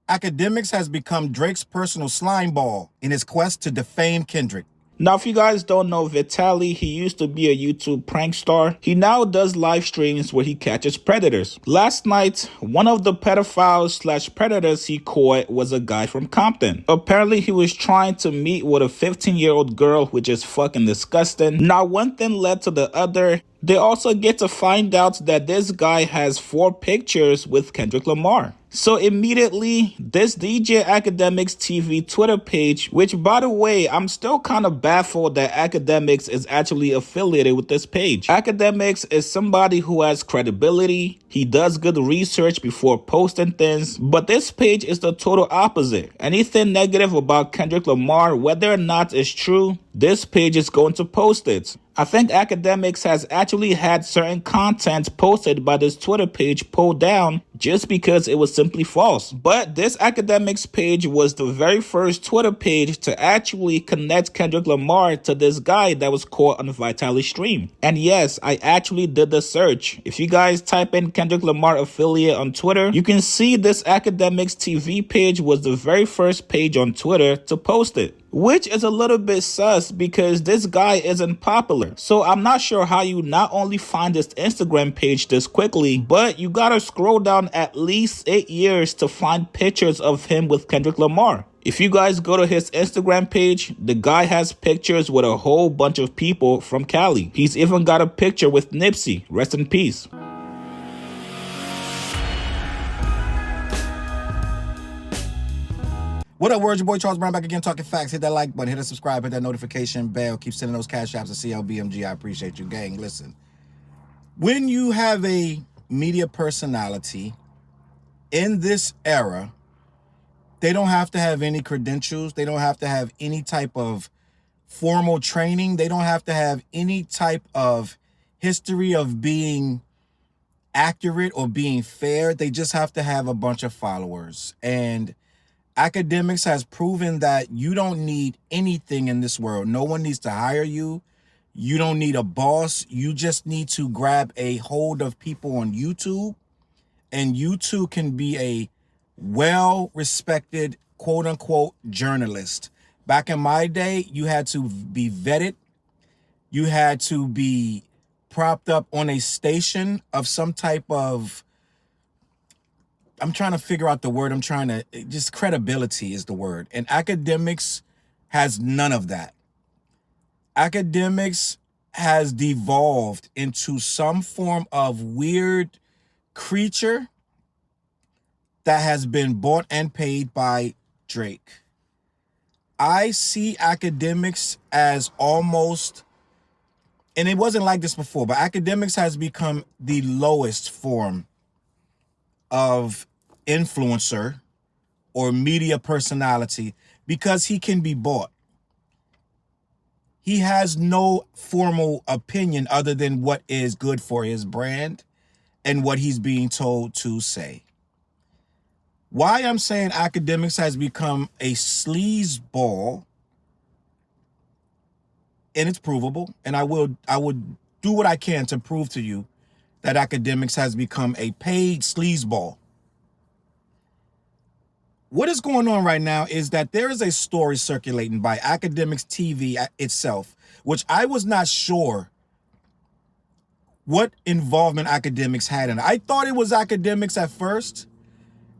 Akademiks has become Drake's personal slime ball in his quest to defame Kendrick. Now, if you guys don't know Vitaly, he used to be a YouTube prank star. He now does live streams where he catches predators. Last night, one of the pedophiles / predators he caught was a guy from Compton. Apparently, he was trying to meet with a 15-year-old girl, which is fucking disgusting. Now, one thing led to the other. They also get to find out that this guy has 4 pictures with Kendrick Lamar. So immediately, this DJ Akademiks TV Twitter page, which by the way, I'm still kind of baffled that Akademiks is actually affiliated with this page. Akademiks is somebody who has credibility. He does good research before posting things, but this page is the total opposite. Anything negative about Kendrick Lamar, whether or not it's true, this page is going to post it. I think Akademiks has actually had certain content posted by this Twitter page pulled down just because it was simply false. But this Akademiks page was the very first Twitter page to actually connect Kendrick Lamar to this guy that was caught on Vitaly's stream. And yes, I actually did the search. If you guys type in Kendrick Lamar affiliate on Twitter, you can see this Akademiks TV page was the very first page on Twitter to post it. Which is a little bit sus because this guy isn't popular. So I'm not sure how you not only find this Instagram page this quickly, but you gotta scroll down at least 8 years to find pictures of him with Kendrick Lamar. If you guys go to his Instagram page, the guy has pictures with a whole bunch of people from Cali. He's even got a picture with Nipsey. Rest in peace. What up, words? Your boy Charles Brown back again talking facts. Hit that like button, hit that subscribe, hit that notification bell. Keep sending those cash apps to CLBMG. I appreciate you, gang. Listen, when you have a media personality in this era, they don't have to have any credentials. They don't have to have any type of formal training. They don't have to have any type of history of being accurate or being fair. They just have to have a bunch of followers. And Akademiks has proven that you don't need anything in this world. No one needs to hire you. You don't need a boss. You just need to grab a hold of people on YouTube, and you too can be a well-respected, quote-unquote, journalist. Back in my day, you had to be vetted. You had to be propped up on a station of some type of, I'm trying to figure out the word. Just credibility is the word. And Akademiks has none of that. Akademiks has devolved into some form of weird creature that has been bought and paid by Drake. I see Akademiks as almost, and it wasn't like this before, but Akademiks has become the lowest form of influencer or media personality because he can be bought. He has no formal opinion other than what is good for his brand and what he's being told to say. Why I'm saying Akademiks has become a sleaze ball, and it's provable, and I would do what I can to prove to you that Akademiks has become a paid sleazeball. What is going on right now is that there is a story circulating by Akademiks TV itself, which I was not sure what involvement Akademiks had in it. I thought it was Akademiks at first,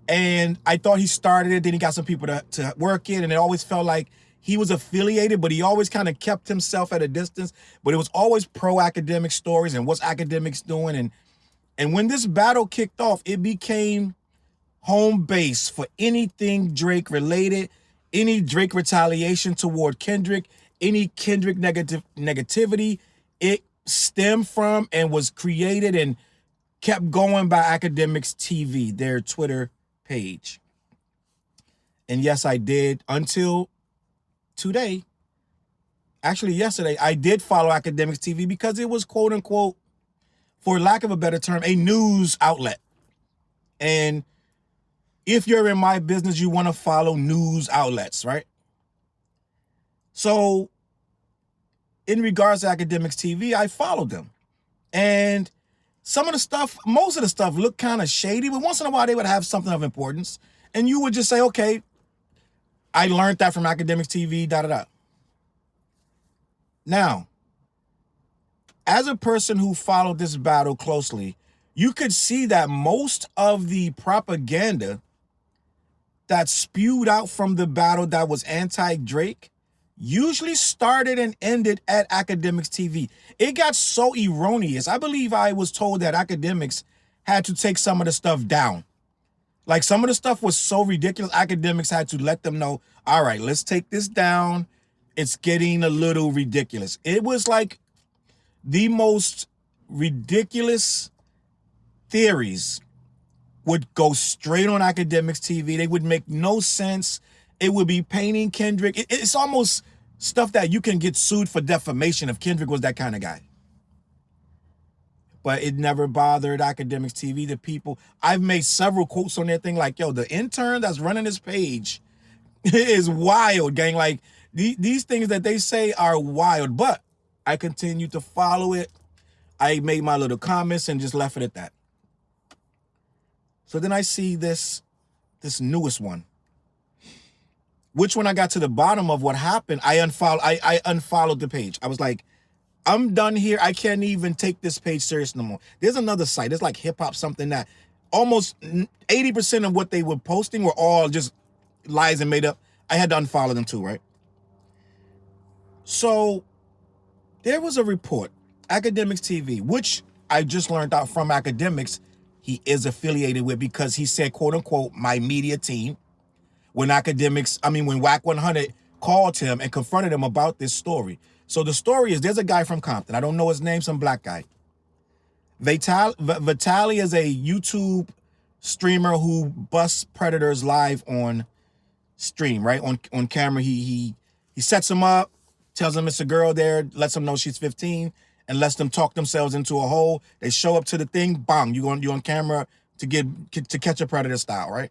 and I thought he started it, then he got some people to work it, and it always felt like he was affiliated, but he always kind of kept himself at a distance. But it was always pro-academic stories and what's Akademiks doing. And when this battle kicked off, it became home base for anything Drake related, any Drake retaliation toward Kendrick, any Kendrick negativity. It stemmed from and was created and kept going by Akademiks TV, their Twitter page. And yes, I did until today. Actually, yesterday, I did follow Akademiks TV because it was, quote unquote, for lack of a better term, a news outlet. And if you're in my business, you want to follow news outlets, right? So in regards to Akademiks TV, I followed them. And some of the stuff, most of the stuff looked kind of shady, but once in a while they would have something of importance. And you would just say, okay, I learned that from Akademiks TV, da-da-da. Now, as a person who followed this battle closely, you could see that most of the propaganda that spewed out from the battle that was anti-Drake usually started and ended at Akademiks TV. It got so erroneous. I believe I was told that Akademiks had to take some of the stuff down. Like, some of the stuff was so ridiculous, Akademiks had to let them know, all right, let's take this down. It's getting a little ridiculous. It was like the most ridiculous theories would go straight on Akademiks TV. They would make no sense. It would be painting Kendrick. It's almost stuff that you can get sued for defamation if Kendrick was that kind of guy. But it never bothered Akademiks TV. The people, I've made several quotes on that thing like, yo, the intern that's running this page is wild, gang. Like, these things that they say are wild. But I continue to follow it. I made my little comments and just left it at that. So then I see this newest one. Which when I got to the bottom of what happened, I unfollowed the page. I was like, I'm done here. I can't even take this page serious no more. There's another site. It's like hip hop something that almost 80% of what they were posting were all just lies and made up. I had to unfollow them too, right? So there was a report, Akademiks TV, which I just learned out from Akademiks he is affiliated with, because he said, quote unquote, my media team, when Wack 100 called him and confronted him about this story. So the story is, there's a guy from Compton. I don't know his name, some black guy. Vitaly is a YouTube streamer who busts predators live on stream, right? On camera. He sets them up, tells them it's a girl there, lets them know she's 15, and lets them talk themselves into a hole. They show up to the thing, bang, you on camera to catch a predator style, right?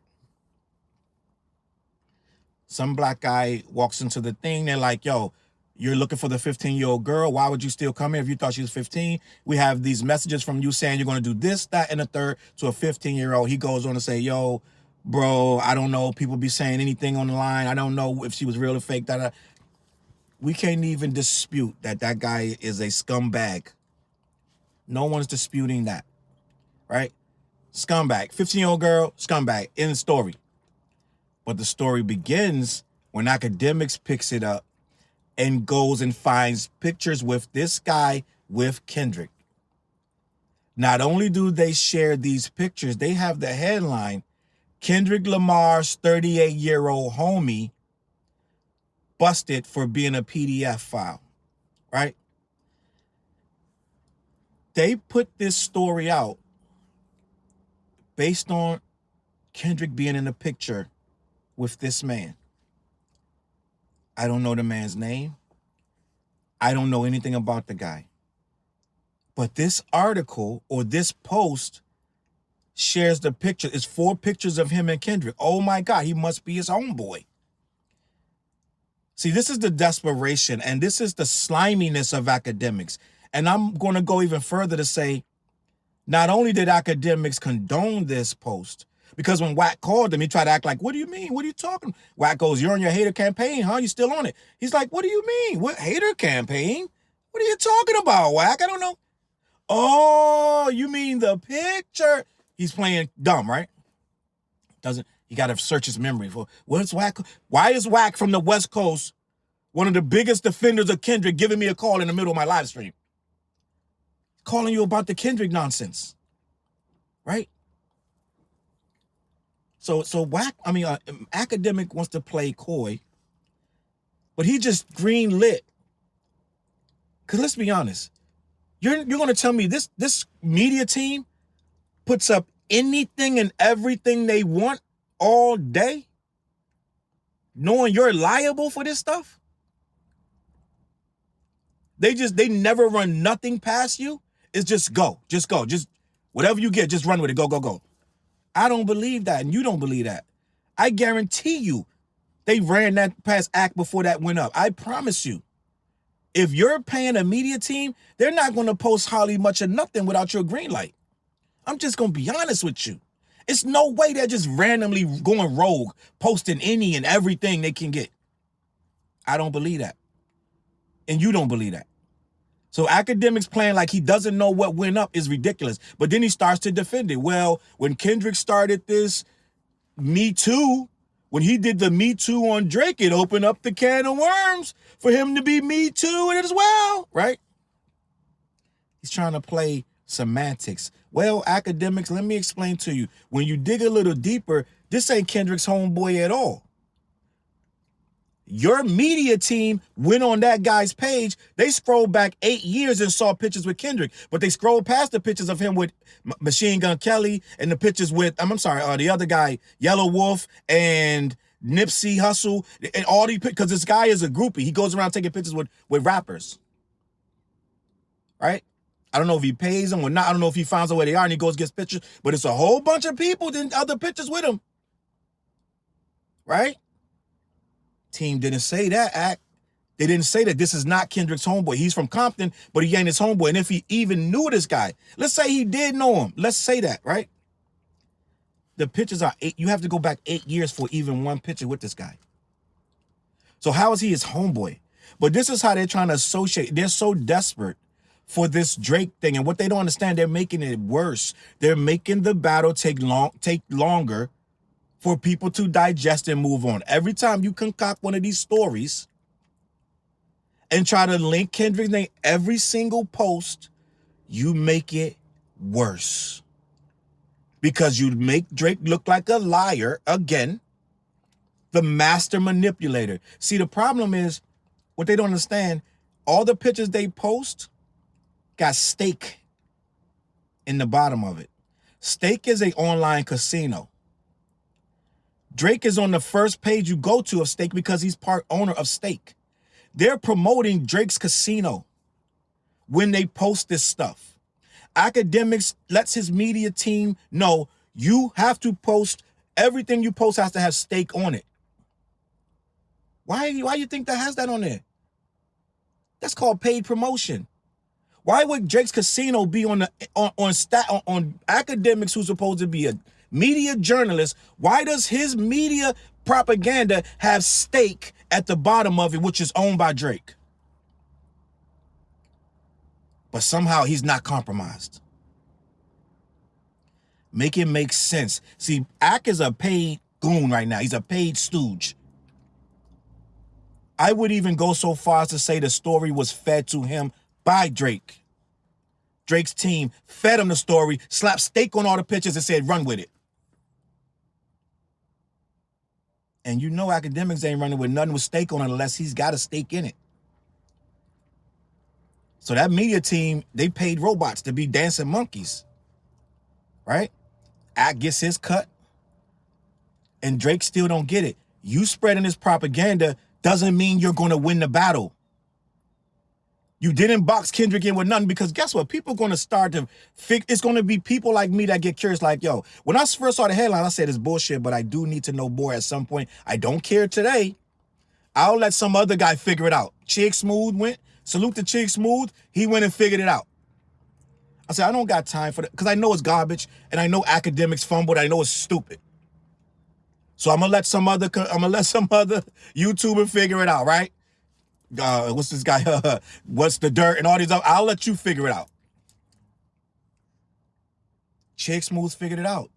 Some black guy walks into the thing. They're like, yo, you're looking for the 15-year-old girl. Why would you still come here if you thought she was 15? We have these messages from you saying you're going to do this, that, and the third to a 15-year-old. He goes on to say, yo, bro, I don't know. People be saying anything on the line. I don't know if she was real or fake. We can't even dispute that guy is a scumbag. No one's disputing that, right? Scumbag. 15-year-old girl, scumbag. End of story. But the story begins when Akademiks picks it up and goes and finds pictures with this guy with Kendrick. Not only do they share these pictures, they have the headline, Kendrick Lamar's 38-year-old homie busted for being a PDF file, right? They put this story out based on Kendrick being in the picture with this man. I don't know the man's name. I don't know anything about the guy. But this article or this post shares the picture. It's 4 pictures of him and Kendrick. Oh my God, he must be his homeboy. See, this is the desperation and this is the sliminess of Akademiks. And I'm going to go even further to say, not only did Akademiks condone this post, because when Wack called him, he tried to act like, what do you mean? What are you talking? Wack goes, you're on your hater campaign, huh? You still on it? He's like, what do you mean? What hater campaign? What are you talking about, Wack? I don't know. Oh, you mean the picture? He's playing dumb, right? You got to search his memory for what's Wack? Why is Wack from the West Coast, one of the biggest defenders of Kendrick, giving me a call in the middle of my live stream? Calling you about the Kendrick nonsense, right? So Akademiks wants to play coy, but he just green lit. Cause let's be honest, you're gonna tell me this media team puts up anything and everything they want all day, knowing you're liable for this stuff? They never run nothing past you. It's just go, just whatever you get, just run with it, go. I don't believe that, and you don't believe that. I guarantee you they ran that past Act before that went up. I promise you. If you're paying a media team, they're not going to post hardly much or nothing without your green light. I'm just going to be honest with you. It's no way they're just randomly going rogue, posting any and everything they can get. I don't believe that. And you don't believe that. So Akademiks playing like he doesn't know what went up is ridiculous. But then he starts to defend it. Well, when Kendrick started this Me Too, when he did the Me Too on Drake, it opened up the can of worms for him to be Me Too as well, right? He's trying to play semantics. Well, Akademiks, let me explain to you. When you dig a little deeper, this ain't Kendrick's homeboy at all. Your media team went on that guy's page. They scrolled back 8 years and saw pictures with Kendrick, but they scrolled past the pictures of him with Machine Gun Kelly and the pictures with, the other guy, Yellow Wolf and Nipsey Hussle, and all these, because this guy is a groupie. He goes around taking pictures with rappers, right? I don't know if he pays them or not. I don't know if he finds out where they are and he goes gets pictures, but it's a whole bunch of people then other pictures with him, right? Team didn't say that, They didn't say that this is not Kendrick's homeboy. He's from Compton, but he ain't his homeboy. And if he even knew this guy, let's say he did know him. Let's say that, right? The pictures are you have to go back 8 years for even one picture with this guy. So how is he his homeboy? But this is how they're trying to associate. They're so desperate for this Drake thing. And what they don't understand, they're making it worse. They're making the battle take longer for people to digest and move on. Every time you concoct one of these stories and try to link Kendrick's name every single post, you make it worse. Because you make Drake look like a liar again, the master manipulator. See, the problem is, what they don't understand, all the pictures they post got stake in the bottom of it. Stake is an online casino. Drake is on the first page you go to of Stake because he's part owner of Stake. They're promoting Drake's casino when they post this stuff. Akademiks lets his media team know you have to post, everything you post has to have Stake on it. Why you think that has that on there? That's called paid promotion. Why would Drake's casino be on Akademiks, who's supposed to be a media journalist? Why does his media propaganda have Stake at the bottom of it, which is owned by Drake? But somehow he's not compromised. Make it make sense. See, Ak is a paid goon right now. He's a paid stooge. I would even go so far as to say the story was fed to him by Drake. Drake's team fed him the story, slapped Stake on all the pictures and said, run with it. And you know Akademiks ain't running with nothing with Stake on it unless he's got a stake in it. So that media team, they paid robots to be dancing monkeys, right? Ak gets his cut, and Drake still don't get it. You spreading this propaganda doesn't mean you're going to win the battle. You didn't box Kendrick in with nothing because guess what? People are going to start to it's going to be people like me that get curious like, yo, when I first saw the headline, I said it's bullshit, but I do need to know more at some point. I don't care today. I'll let some other guy figure it out. Chig Smooth went. Salute to Chig Smooth. He went and figured it out. I said, I don't got time for that because I know it's garbage and I know Akademiks fumbled. I know it's stupid. So I'm gonna let some other YouTuber figure it out, right? What's this guy? What's the dirt and all these other? I'll let you figure it out. Chig Smooth figured it out.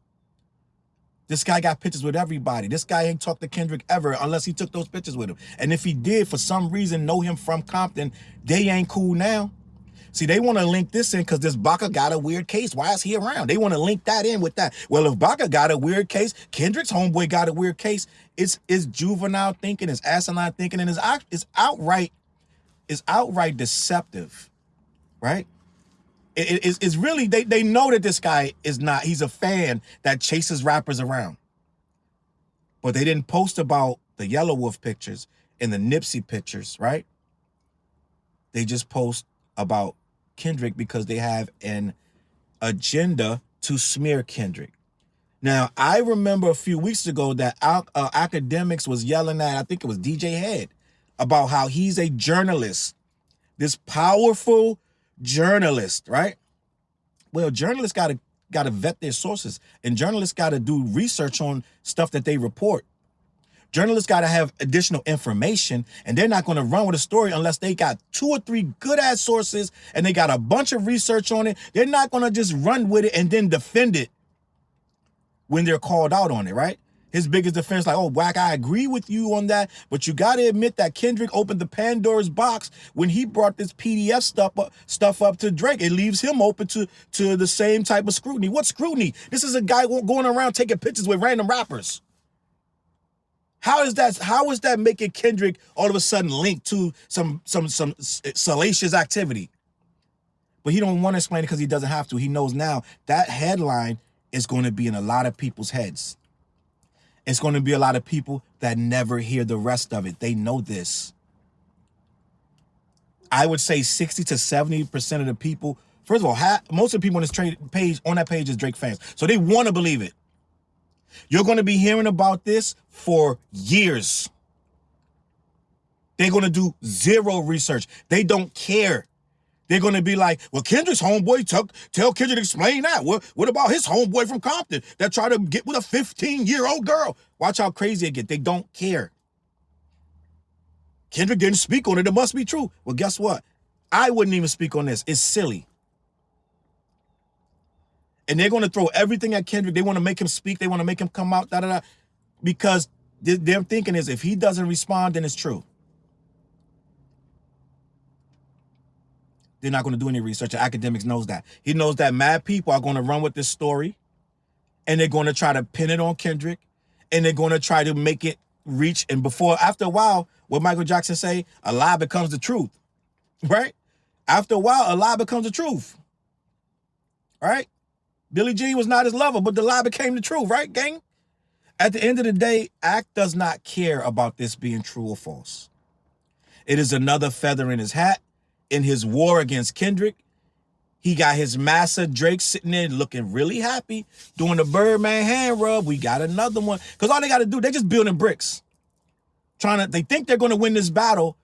This guy got pictures with everybody. This guy ain't talked to Kendrick ever unless he took those pictures with him. And if he did, for some reason, know him from Compton, they ain't cool now. See, they want to link this in because this Baka got a weird case. Why is he around? They want to link that in with that. Well, if Baka got a weird case, Kendrick's homeboy got a weird case. It's juvenile thinking, it's asinine thinking, and it's outright deceptive, right? It's really, they know that this guy is not, he's a fan that chases rappers around. But they didn't post about the Yellow Wolf pictures and the Nipsey pictures, right? They just post about Kendrick because they have an agenda to smear Kendrick. Now, I remember a few weeks ago that Akademiks was yelling at, I think it was DJ Head, about how he's a journalist, this powerful journalist, right? Well, journalists got to got to vet their sources, and journalists got to do research on stuff that they report. Journalists got to have additional information, and they're not going to run with a story unless they got 2 or 3 good-ass sources and they got a bunch of research on it. They're not going to just run with it and then defend it when they're called out on it, right? His biggest defense, like, oh, Wack, I agree with you on that, but you got to admit that Kendrick opened the Pandora's box when he brought this PDF stuff up to Drake. It leaves him open to the same type of scrutiny. What scrutiny? This is a guy going around taking pictures with random rappers. How is that making Kendrick all of a sudden linked to some salacious activity? But he don't want to explain it because he doesn't have to. He knows now that headline is going to be in a lot of people's heads. It's going to be a lot of people that never hear the rest of it. They know this. I would say 60 to 70% of the people, first of all, most of the people on that page is Drake fans. So they want to believe it. You're going to be hearing about this for years. They're going to do zero research. They don't care. They're going to be like, well, Kendrick's homeboy, tell Kendrick to explain that. What about his homeboy from Compton that tried to get with a 15-year-old girl? Watch how crazy it gets. They don't care. Kendrick didn't speak on it. It must be true. Well, guess what? I wouldn't even speak on this. It's silly. And they're going to throw everything at Kendrick. They want to make him speak. They want to make him come out, because their thinking is if he doesn't respond, then it's true. They're not going to do any research. The Akademiks knows that. He knows that mad people are going to run with this story, and they're going to try to pin it on Kendrick, and they're going to try to make it reach. And after a while, what Michael Jackson say, a lie becomes the truth, right? After a while, a lie becomes the truth, right? Billie Jean was not his lover, but the lie became the truth, right, gang? At the end of the day, Act does not care about this being true or false. It is another feather in his hat. In his war against Kendrick, he got his massa Drake sitting there looking really happy, doing the Birdman hand rub. We got another one. Because all they got to do, they're just building bricks. They think they're going to win this battle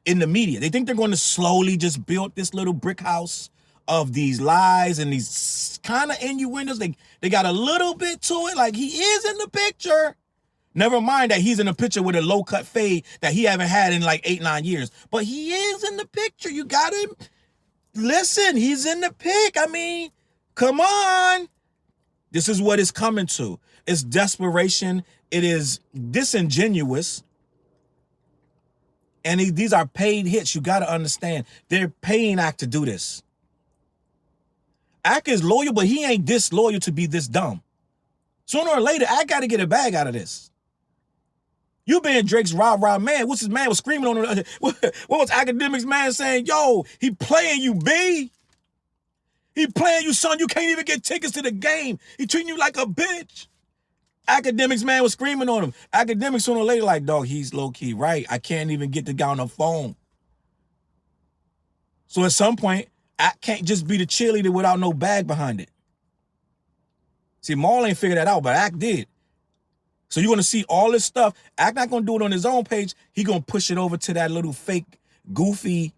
in the media. They think they're going to slowly just build this little brick house of these lies and these kind of innuendos. They got a little bit to it, like he is in the picture. Never mind that he's in a picture with a low-cut fade that he haven't had in like 8-9 years. But he is in the picture. You got him. Listen, he's in the pic. I mean, come on. This is what it's coming to. It's desperation. It is disingenuous. And these are paid hits. You got to understand. They're paying Act to do this. Act is loyal, but he ain't disloyal to be this dumb. Sooner or later, Act got to get a bag out of this. You being Drake's rah-rah man. What's his man was screaming on him? What was Akademiks man saying? Yo, he playing you, B. He playing you, son. You can't even get tickets to the game. He treating you like a bitch. Akademiks man was screaming on him. Akademiks sooner or later like, dog, he's low-key right. I can't even get the guy on the phone. So at some point, I can't just be the cheerleader without no bag behind it. See, Maul ain't figured that out, but Act did. So you're going to see all this stuff. Act not going to do it on his own page. He going to push it over to that little fake, goofy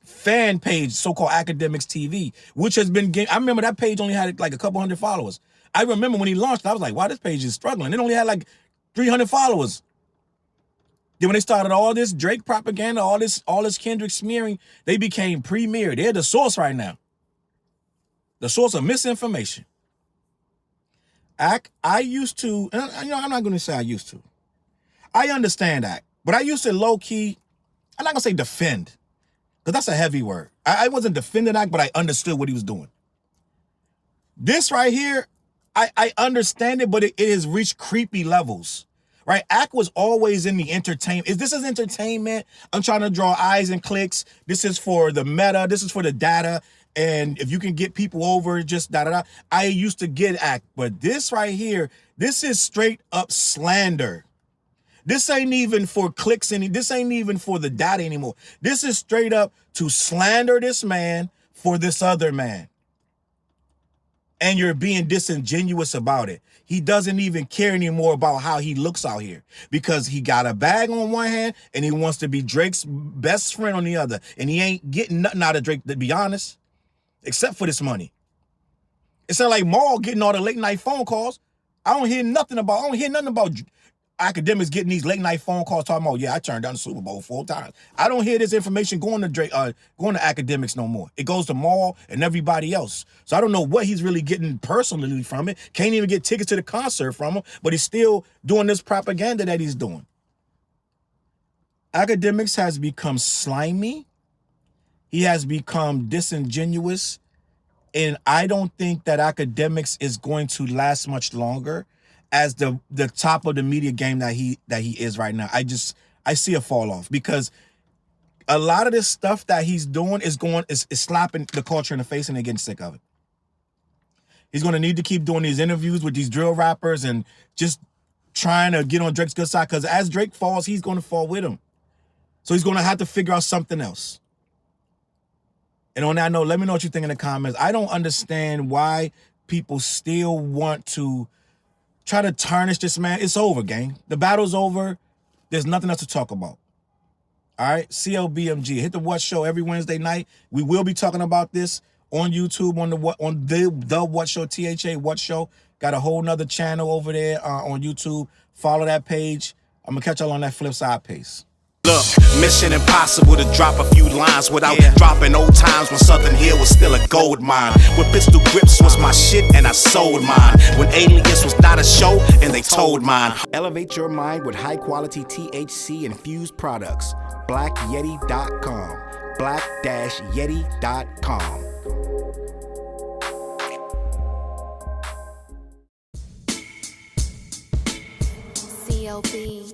fan page, so-called Akademiks TV, which has been... I remember that page only had like a couple hundred followers. I remember when he launched, I was like, wow, this page is struggling. It only had like 300 followers. Then when they started all this Drake propaganda, all this Kendrick smearing, they became premier. They're the source right now. The source of misinformation. I used to, and I'm not going to say I used to. I understand Act, but I used to low-key, I'm not going to say defend, because that's a heavy word. I wasn't defending Act, but I understood what he was doing. This right here, I understand it, but it has reached creepy levels, right? Act was always in the entertainment. This is entertainment. I'm trying to draw eyes and clicks. This is for the meta. This is for the data. And if you can get people over, just da-da-da. I used to get Act, but this right here, this is straight up slander. This ain't even for clicks, this ain't even for the data anymore. This is straight up to slander this man for this other man. And you're being disingenuous about it. He doesn't even care anymore about how he looks out here because he got a bag on one hand and he wants to be Drake's best friend on the other. And he ain't getting nothing out of Drake, to be honest, except for this money. It sounds like Maul getting all the late night phone calls. I don't hear nothing about Akademiks getting these late night phone calls talking about, yeah, I turned down the Super Bowl 4 times. I don't hear this information going to Akademiks no more. It goes to Maul and everybody else. So I don't know what he's really getting personally from it. Can't even get tickets to the concert from him, but he's still doing this propaganda that he's doing. Akademiks has become slimy. He has become disingenuous. And I don't think that Akademiks is going to last much longer as the top of the media game that he is right now. I see a fall off because a lot of this stuff that he's doing is slapping the culture in the face and they're getting sick of it. He's going to need to keep doing these interviews with these drill rappers and just trying to get on Drake's good side, because as Drake falls, he's going to fall with him. So he's going to have to figure out something else. And on that note, let me know what you think in the comments. I don't understand why people still want to try to tarnish this man. It's over, gang. The battle's over. There's nothing else to talk about. All right, CLBMG. Hit the What Show every Wednesday night. We will be talking about this on YouTube on the What Show, THA What Show. Got a whole nother channel over there on YouTube. Follow that page. I'm gonna catch y'all on that flip side. Peace. Look, mission impossible to drop a few lines without dropping old times when Southern Hill was still a gold mine. When pistol grips was my shit and I sold mine. When Alias was not a show and they told mine. Elevate your mind with high quality THC infused products. BlackYeti.com. Black-Yeti.com. CLB.